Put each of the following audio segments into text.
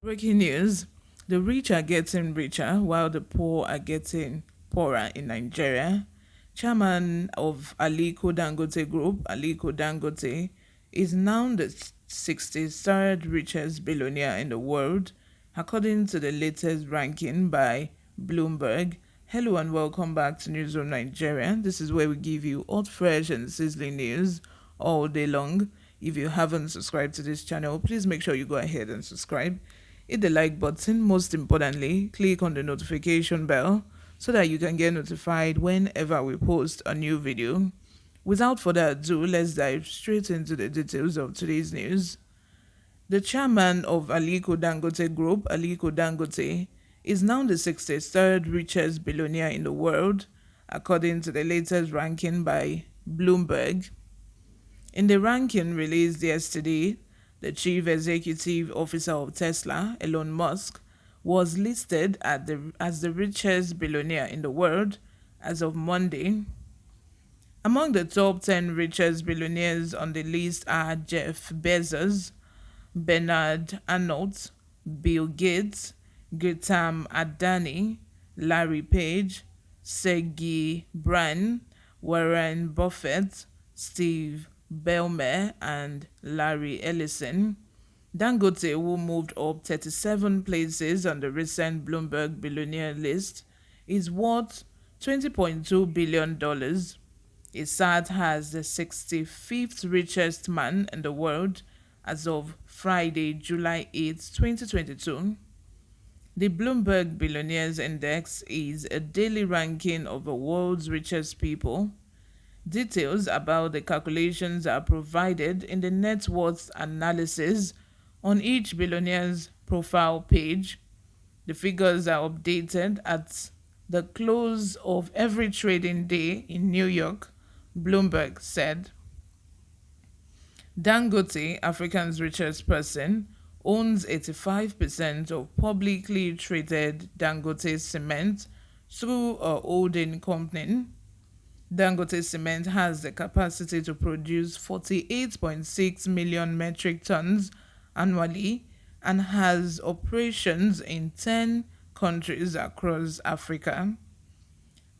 Breaking news: the rich are getting richer while the poor are getting poorer in Nigeria. Chairman of Aliko Dangote Group, Aliko Dangote, is now the 63rd richest billionaire in the world, according to the latest ranking by Bloomberg. Hello and welcome back to Newsroom Nigeria. This is where we give you hot, fresh, and sizzling news all day long. If you haven't subscribed to this channel, please make sure you go ahead and subscribe. Hit the like button. Most importantly, click on the notification bell so that you can get notified whenever we post a new video. Without further ado, let's dive straight into the details of today's news. The chairman of Aliko Dangote Group, Aliko Dangote, is now the 63rd richest billionaire in the world, according to the latest ranking by Bloomberg. In the ranking released yesterday, the chief executive officer of Tesla, Elon Musk, was listed as the richest billionaire in the world as of Monday. Among the top 10 richest billionaires on the list are Jeff Bezos, Bernard Arnault, Bill Gates, Gautam Adani, Larry Page, Sergey Brin, Warren Buffett, Steve Ballmer, and Larry Ellison. Dangote, who moved up 37 places on the recent Bloomberg billionaire list, is worth $20.2 billion. He sat as the 65th richest man in the world as of Friday, July 8, 2022. The Bloomberg Billionaires Index is a daily ranking of the world's richest people. Details about the calculations are provided in the net worth analysis on each billionaire's profile page. The figures are updated at the close of every trading day in New York, Bloomberg said. Dangote, Africa's richest person, owns 85% of publicly traded Dangote Cement through a holding company. Dangote Cement has the capacity to produce 48.6 million metric tons annually and has operations in 10 countries across Africa.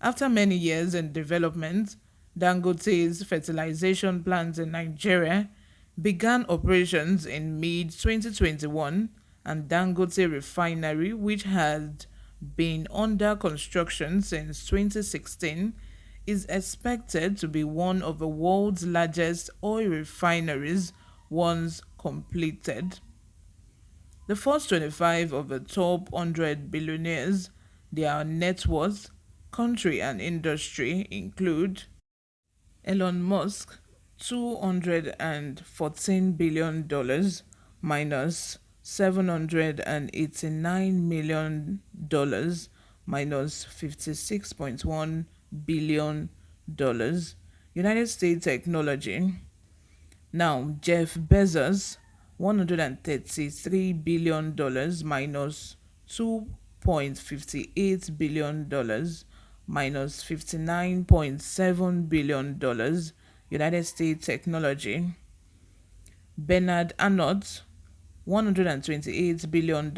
After many years in development, Dangote's fertilization plant in Nigeria began operations in mid-2021, and Dangote Refinery, which had been under construction since 2016, is expected to be one of the world's largest oil refineries once completed. The first 25 of the top 100 billionaires, their net worth, country and industry include Elon Musk, $214 billion minus $789 million minus $56.1 billion. United States technology. Now, Jeff Bezos, $133 billion minus $2.58 billion minus $59.7 billion. United States technology. Bernard Arnault, $128 billion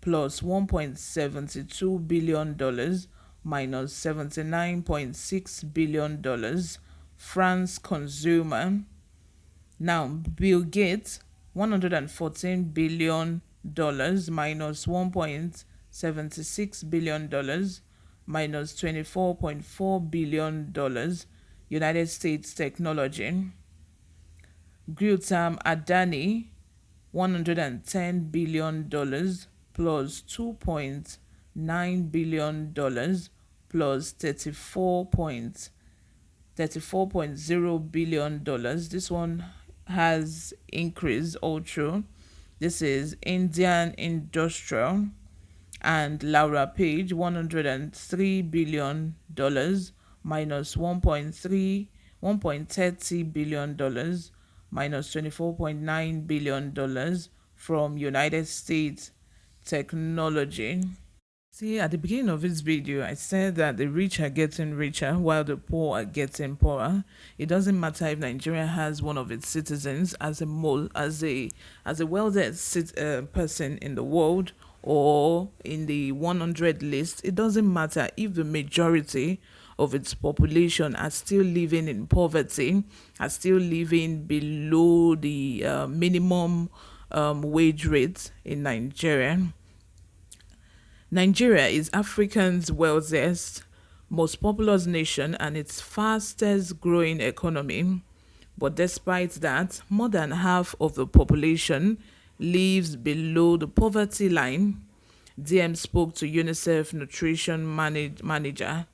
plus $1.72 billion minus $79.6 billion. France consumer. Now, Bill Gates, $114 billion minus $1.76 billion minus $24.4 billion. United States technology. Gautam Adani, $110 billion plus $2.9 billion plus $34.0 billion. This one has increased all through. This is Indian Industrial. And Laura Page, $103 billion minus $1.30 billion minus $24.9 billion from United States technology. See, at the beginning of this video, I said that the rich are getting richer while the poor are getting poorer. It doesn't matter if Nigeria has one of its citizens as a mole, as a wealthiest person in the world or in the 100 list. It doesn't matter if the majority of its population are still living in poverty, are still living below the minimum wage rate in Nigeria. Nigeria is Africa's wealthiest, most populous nation and its fastest growing economy. But despite that, more than half of the population lives below the poverty line. DM spoke to UNICEF nutrition manager.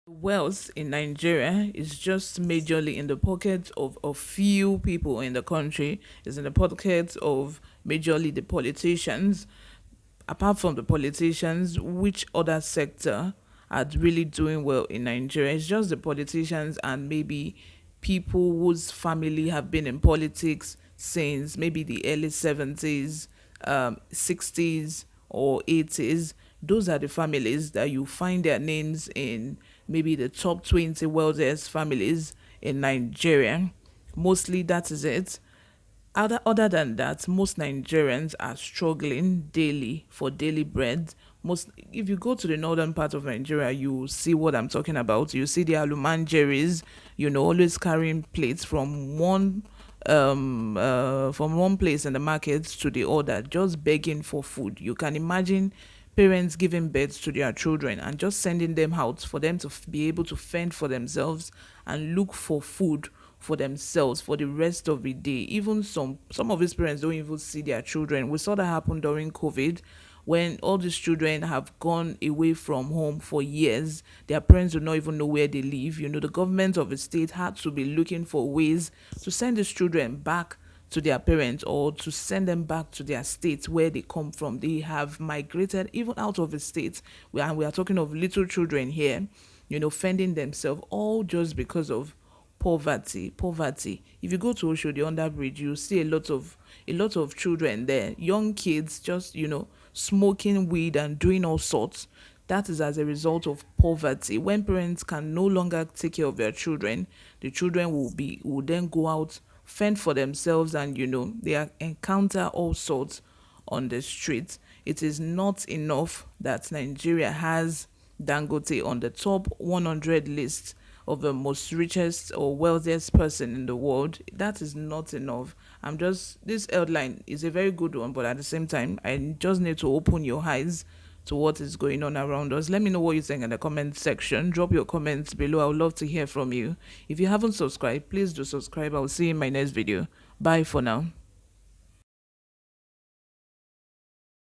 Wealth in Nigeria is just majorly in the pockets of a few people in the country, is in the pockets of majorly the politicians. Apart from the politicians, which other sector are really doing well in Nigeria? It's just the politicians and maybe people whose family have been in politics since maybe the early 70s, 60s, or 80s. Those are the families that you find their names in maybe the top 20 wealthiest families in Nigeria. Mostly that is it. Other than that, most Nigerians are struggling daily for daily bread. Most, if you go to the northern part of Nigeria, you see what I'm talking about. You see the alumanjeris, always carrying plates from one place in the market to the other, just begging for food. You can imagine parents giving birth to their children and just sending them out for them to be able to fend for themselves and look for food for themselves for the rest of the day. Even some of these parents don't even see their children. We saw that happen during COVID, when all these children have gone away from home for years. Their parents do not even know where they live. The government of the state had to be looking for ways to send these children back to their parents or to send them back to their state where they come from. They have migrated even out of the state. We are talking of little children here, fending themselves, all just because of poverty. If you go to Oshodi under bridge, you see a lot of children there, young kids, just smoking weed and doing all sorts. That is as a result of poverty. When parents can no longer take care of their children, the children will then go out, fend for themselves, and they encounter all sorts on the streets. It is not enough that Nigeria has Dangote on the top 100 list of the most richest or wealthiest person in the world. That is not enough. This headline is a very good one, but at the same time, I just need to open your eyes to what is going on around us. Let me know what you think in the comment section. Drop your comments below. I would love to hear from you. If you haven't subscribed, please do subscribe. I'll see you in my next video. Bye for now.